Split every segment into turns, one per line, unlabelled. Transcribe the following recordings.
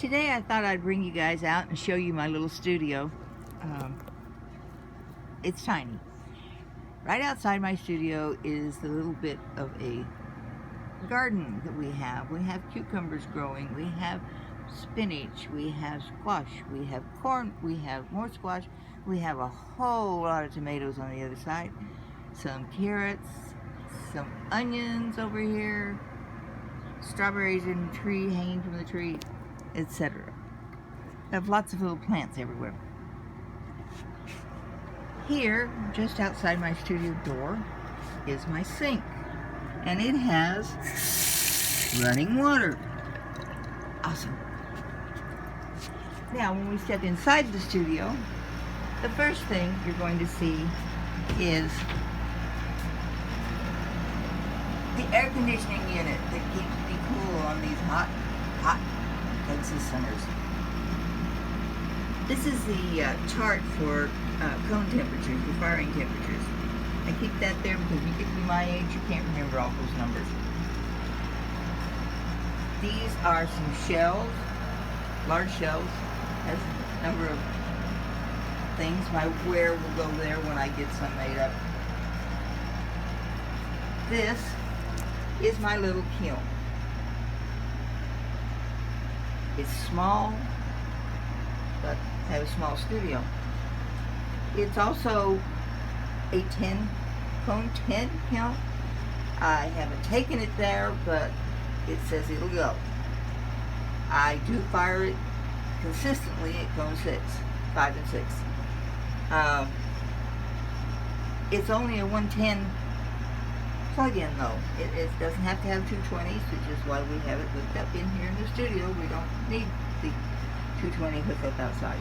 Today I thought I'd bring you guys out and show you my little studio. It's tiny. Right outside my studio is a little bit of a garden that we have. We have cucumbers growing, we have spinach, we have squash, we have corn, we have more squash, we have a whole lot of tomatoes on the other side, some carrots, some onions over here, strawberries in the tree, hanging from the tree, etc. I have lots of little plants everywhere. Here, just outside my studio door, is my sink, and it has running water. Awesome. Now, when we step inside the studio, the first thing you're going to see is the air conditioning unit that keeps me cool on these hot Texas summers. This is the chart for cone temperatures, for firing temperatures. I keep that there because you get to be my age, you can't remember all those numbers. These are some shelves, large shelves, has a number of things. My ware will go there when I get some made up. This is my little kiln. It's small, but I have a small studio. It's also a 10 cone 10 count. I haven't taken it there, but it says it'll go. I do fire it consistently at cone 6, 5 and 6. It's only a 110 plug-in though. It doesn't have to have 220s, which is why we have it hooked up in here in the studio. We don't need the 220 hookup outside.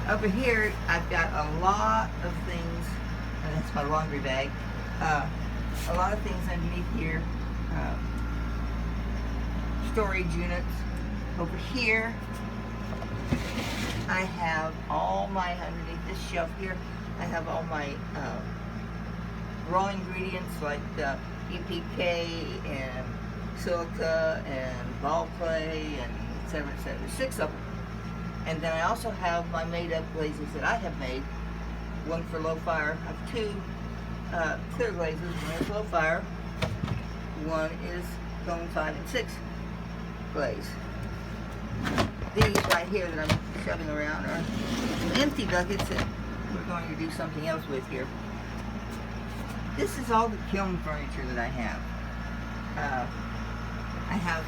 Over here, I've got a lot of things, and that's my laundry bag. A lot of things underneath here. Storage units. Over here, I have all my, underneath this shelf here, I have all my raw ingredients like EPK and silica and ball clay and etc. etc. 6 of them. And then I also have my made up glazes that I have made. One for low fire. I have 2 clear glazes. One is low fire. One is cone 5 and 6 glaze. These right here that I'm shoving around are some empty buckets that we're going to do something else with here. This is all the kiln furniture that I have. I have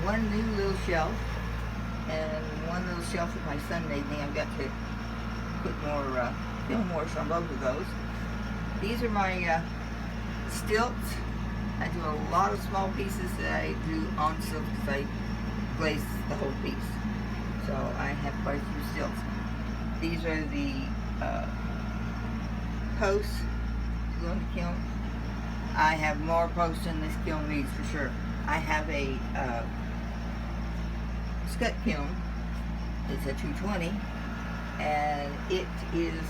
one new little shelf and one little shelf that my son made me. I've got to put more kiln wash on both of those. These are my stilts. I do a lot of small pieces that I do on silk because I glaze the whole piece. So I have quite a few stilts. These are the posts to go in the kiln. I have more posts in this kiln than these for sure. I have a scut kiln. It's a 220 and it is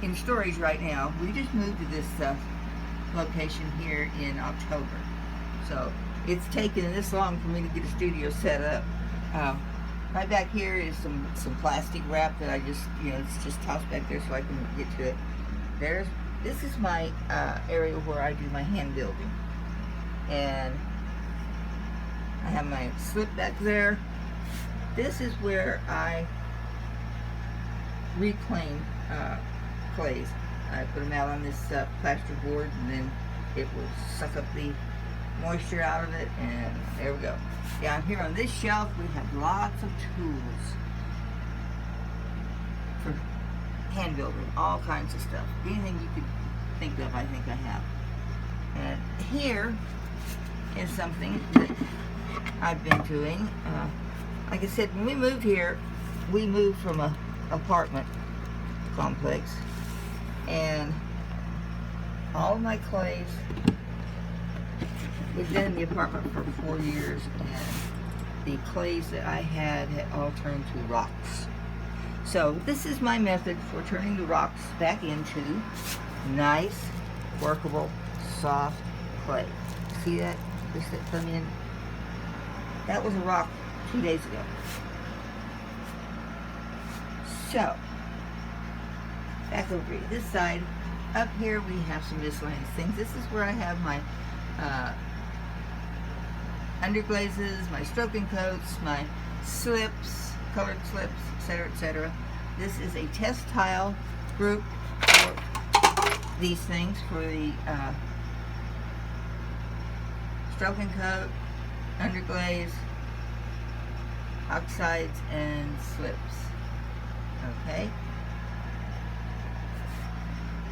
in storage right now. We just moved to this location here in October, so it's taken this long for me to get a studio set up. Right back here is some plastic wrap that I just, it's just tossed back there so I can get to it. This is my area where I do my hand building, and I have my slip back there. This is where I reclaim clays. I put them out on this plaster board, and then it will suck up the moisture out of it, and there we go. Down here on this shelf, we have lots of tools for hand building, all kinds of stuff. Anything you could think of, I think I have. And here is something that I've been doing. Like I said, when we moved here, we moved from an apartment complex, and all of my clays, we've been in the apartment for 4 years, and the clays that I had all turned to rocks. So this is my method for turning the rocks back into nice, workable, soft clay. See that? Just that come in That was a rock 2 days ago. So, back over here, this side. Up here we have some miscellaneous things. This is where I have my underglazes, my stroking coats, my slips, colored slips, etc., etc. This is a test tile group for these things, for the stroking coat, underglaze, oxides, and slips. Okay?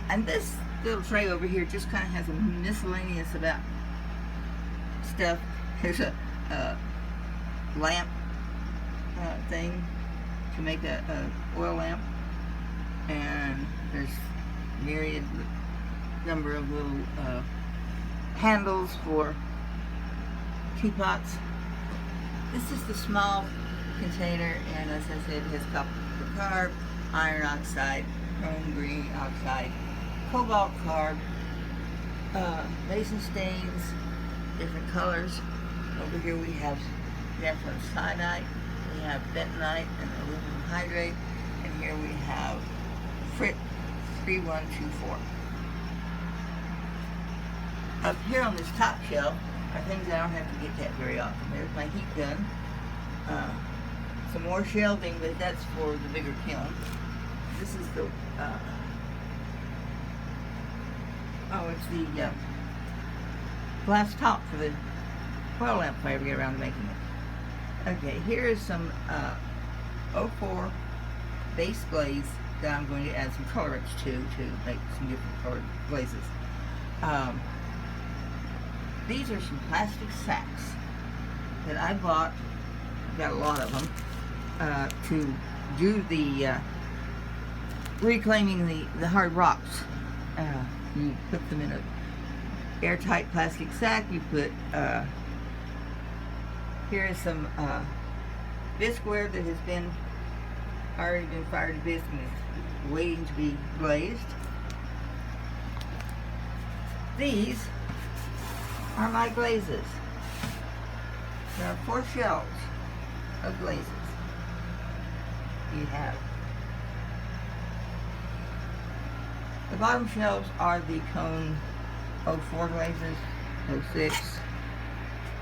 And this little tray over here just kind of has a miscellaneous about stuff. There's a lamp thing to make a oil lamp, and there's myriad number of little handles for teapots. This is the small container, and as I said, it has copper carb, iron oxide, chrome green oxide, cobalt carb, mason stains, different colors. Over here we have nepheline cyanide, we have bentonite and aluminum hydrate, and here we have Frit 3124. Up here on this top shelf are things I don't have to get at very often. There's my heat gun, some more shelving, but that's for the bigger kiln. This is the it's the glass top for the oil lamp if I ever get around to making it. Okay, here is some 04 base glaze that I'm going to add some colorants to make some different colored glazes. These are some plastic sacks that I bought, got a lot of them, to do the reclaiming the hard rocks. You put them in a airtight plastic sack. You put here is some bisqueware that has already been fired to bisque and is waiting to be glazed. These are my glazes. There are 4 shelves of glazes. You have the bottom shelves are the cone 04 glazes, 06,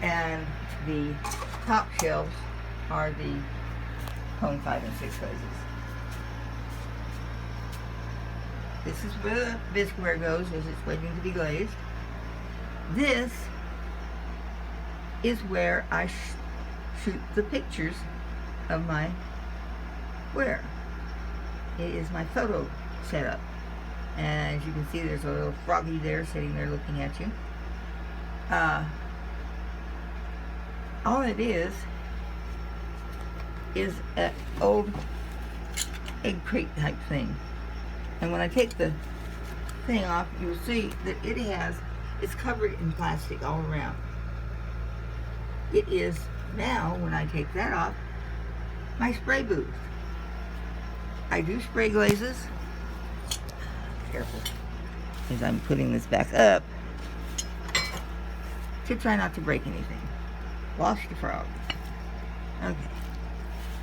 and the top shelves are the cone 5 and 6 glazes. This is where the bisqueware goes as it's waiting to be glazed. This is where I shoot the pictures of my ware. It is my photo setup. And as you can see, there's a little froggy there sitting there looking at you. All it is an old egg crate type thing. And when I take the thing off, you'll see that it's covered in plastic all around. It is now, when I take that off, my spray booth. I do spray glazes. Careful, as I'm putting this back up to try not to break anything. Lost your frog. Okay,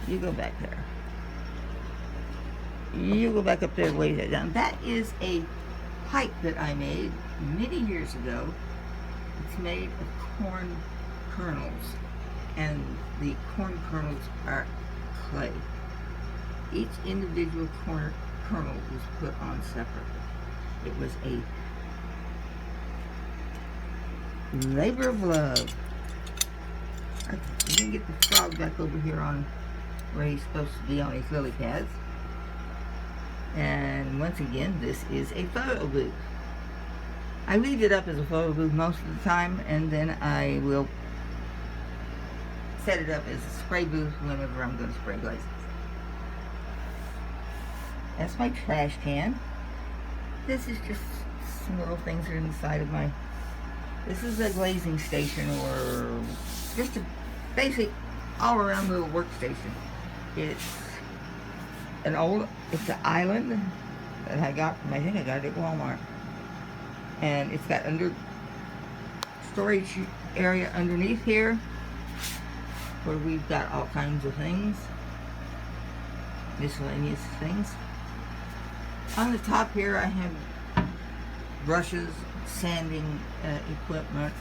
you go back there. You go back up there and lay that down. That is a pipe that I made many years ago. It's made of corn kernels, and the corn kernels are clay. Each individual kernel was put on separately. It was a labor of love. Okay, you can get the frog back over here on where he's supposed to be on his lily pads. And once again, this is a photo booth. I leave it up as a photo booth most of the time, and then I will set it up as a spray booth whenever I'm going to spray glazes. That's my trash can. This is just some little things that are inside of my... This is a glazing station, or just a basic all-around little workstation. It's an island that I got from, I think I got it at Walmart. And it's got storage area underneath here. where we've got all kinds of things, miscellaneous things. On the top here I have brushes, sanding equipment,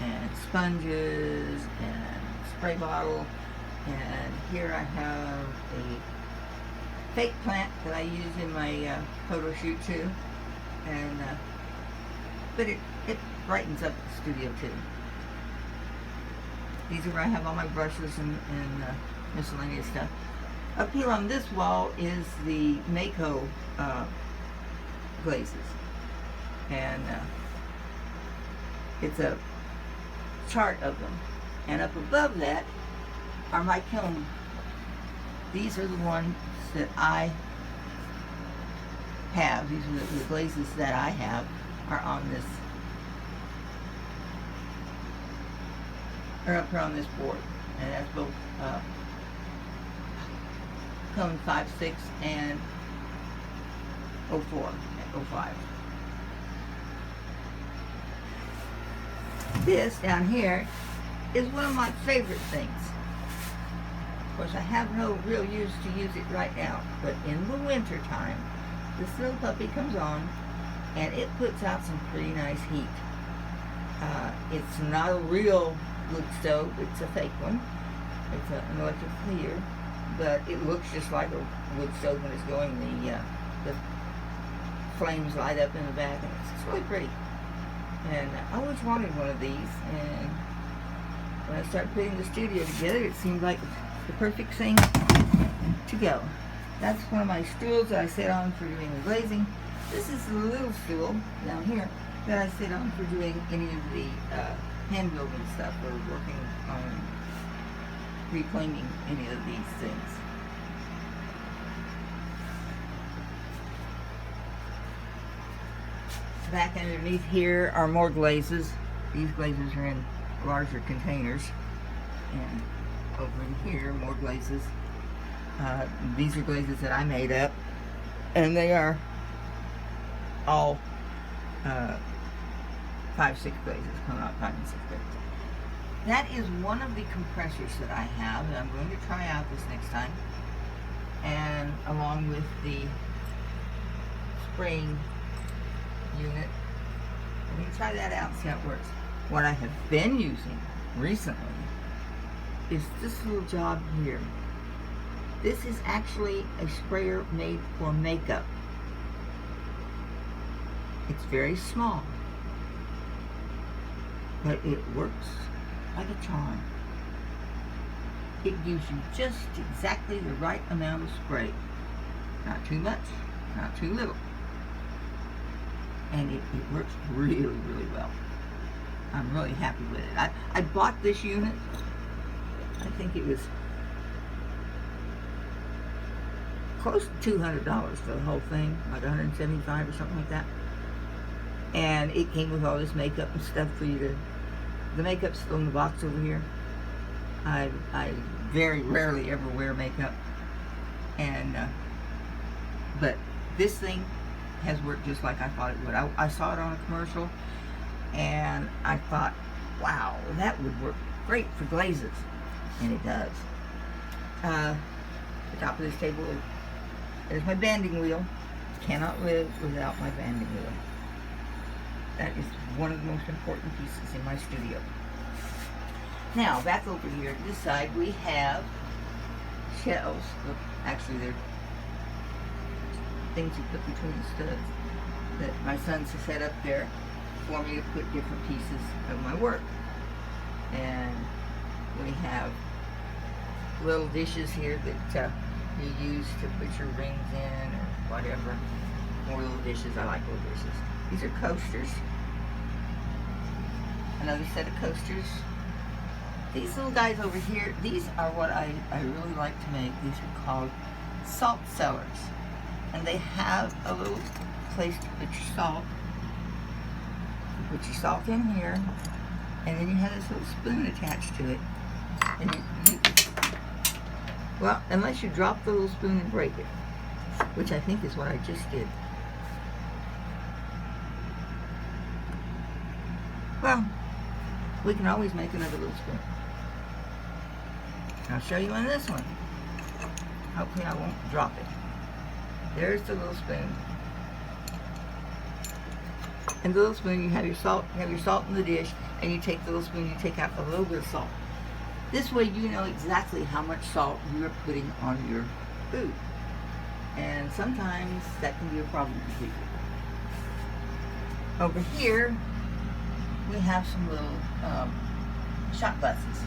and sponges, and spray bottle, and here I have a fake plant that I use in my photo shoot too, and but it brightens up the studio too. These are where I have all my brushes and miscellaneous stuff. Up here on this wall is the Mako glazes, and it's a chart of them. And up above that are my kiln. These are the ones that I have. These are the glazes that I have are on this, are up here on this board, and that's both cone 5.6 and 04 and 05. This down here is one of my favorite things. Of course, I have no real use to use it right now, but in the winter time, this little puppy comes on and it puts out some pretty nice heat. It's not a real wood stove, it's a fake one. It's an electric heater, but it looks just like a wood stove when it's going. The flames light up in the back, and it's really pretty. And I always wanted one of these, and when I started putting the studio together, it seemed like the perfect thing to go. That's one of my stools that I sit on for doing the glazing. This is the little stool down here that I sit on for doing any of the hand building stuff, or working on reclaiming any of these things. Back underneath here are more glazes. These glazes are in larger containers. And over in here, more glazes. These are glazes that I made up, and they are all 5-6 glazes, coming out 5 and 6 glazes. That is one of the compressors that I have, and I'm going to try out this next time, and along with the spraying unit. I'm going to try that out and see how it works. What I have been using recently is this little job here. This is actually a sprayer made for makeup. It's very small, but it works like a charm. It gives you just exactly the right amount of spray. Not too much, not too little. And it works really, really well. I'm really happy with it. I bought this unit, I think it was close to $200 for the whole thing, like $175 or something like that. And it came with all this makeup and stuff for you to, the makeup's still in the box over here. I very rarely ever wear makeup, and but this thing has worked just like I thought it would. I saw it on a commercial, and I thought, wow, that would work great for glazes, and it does. The top of this table is my banding wheel. Cannot live without my banding wheel. That is one of the most important pieces in my studio. Now, back over here to this side, we have shelves. Actually, they're things you put between the studs that my son's set up there for me to put different pieces of my work. And we have little dishes here that you use to put your rings in or whatever. More little dishes. I like little dishes. These are coasters. Another set of coasters. These little guys over here, these are what I really like to make. These are called salt cellars. And they have a little place to put your salt. You put your salt in here, and then you have this little spoon attached to it. And well, unless you drop the little spoon and break it, which I think is what I just did. Well, we can always make another little spoon. I'll show you on this one. Hopefully I won't drop it. There's the little spoon. And the little spoon, you have your salt in the dish, and you take the little spoon, you take out a little bit of salt. This way you know exactly how much salt you are putting on your food. And sometimes that can be a problem for people. Over here, we have some little shot glasses.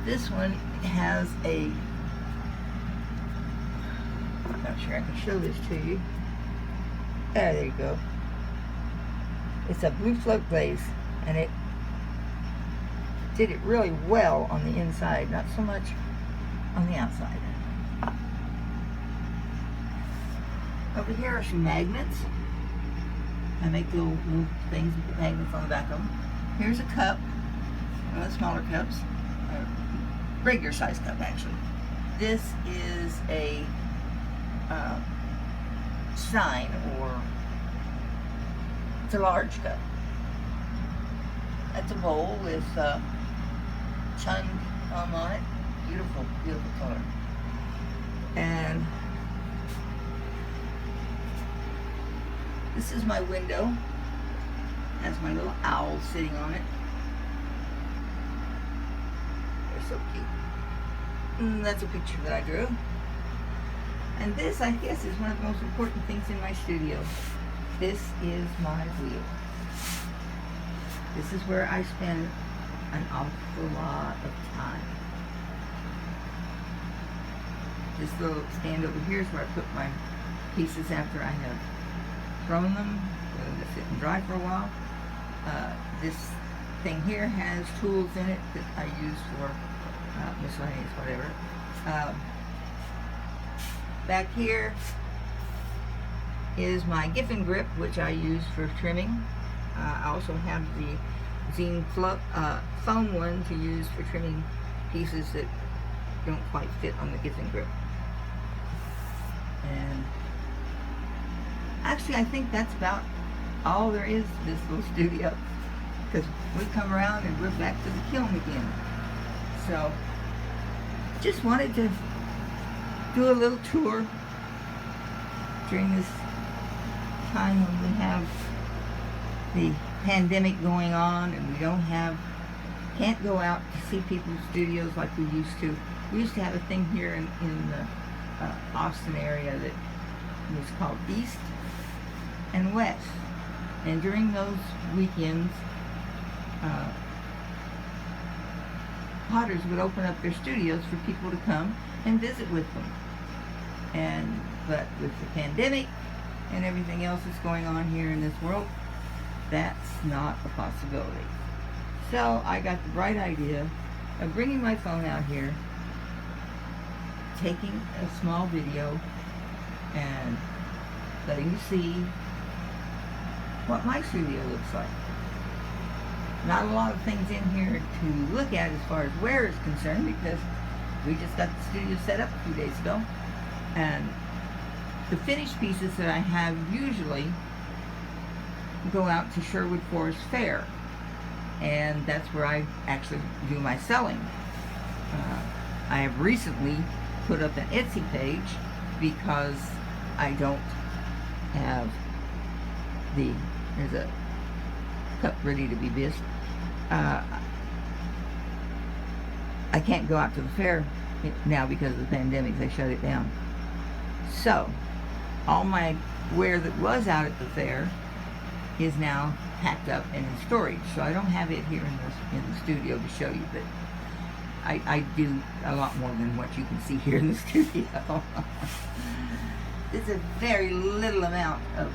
This one has a, I'm not sure I can show this to you. There you go. It's a blue float glaze, and it did it really well on the inside, not so much on the outside. Over here are some magnets. I make little things with the magnets on the back of them. Here's a cup, one of the smaller cups, a regular size cup actually. This is a sign, or it's a large cup. That's a bowl with chun on it. Beautiful, beautiful color. And this is my window. Has my little owl sitting on it. They're so cute. And that's a picture that I drew. And this, I guess, is one of the most important things in my studio. This is my wheel. This is where I spend an awful lot of time. This little stand over here is where I put my pieces after I have thrown them. Let them sit and dry for a while. This thing here has tools in it that I use for miscellaneous whatever. Back here is my Giffen grip, which I use for trimming. I also have the zine foam one to use for trimming pieces that don't quite fit on the Giffen grip. And actually I think that's about all there is to this little studio, because we come around and we're back to the kiln again. So just wanted to do a little tour during this time when we have the pandemic going on and we can't go out to see people's studios like we used to. We used to have a thing here in the Austin area that was called East and West, and during those weekends potters would open up their studios for people to come and visit with them. But with the pandemic and everything else that's going on here in this world, that's not a possibility. So I got the bright idea of bringing my phone out here, taking a small video and letting you see what my studio looks like. Not a lot of things in here to look at as far as wear is concerned, because we just got the studio set up a few days ago, and the finished pieces that I have usually go out to Sherwood Forest Fair, and that's where I actually do my selling. I have recently put up an Etsy page because I don't have there's a cup ready to be bisqued. I can't go out to the fair now because of the pandemic. They shut it down. So all my ware that was out at the fair is now packed up and in storage. So I don't have it here in the studio to show you, but I do a lot more than what you can see here in the studio. It's a very little amount of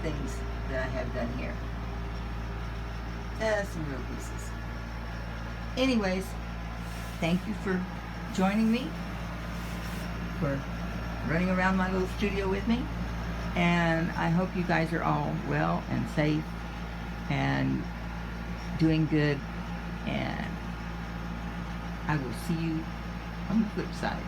things that I have done here. Some real pieces. Anyways, thank you for joining me, for running around my little studio with me, and I hope you guys are all well and safe and doing good, and I will see you on the flip side.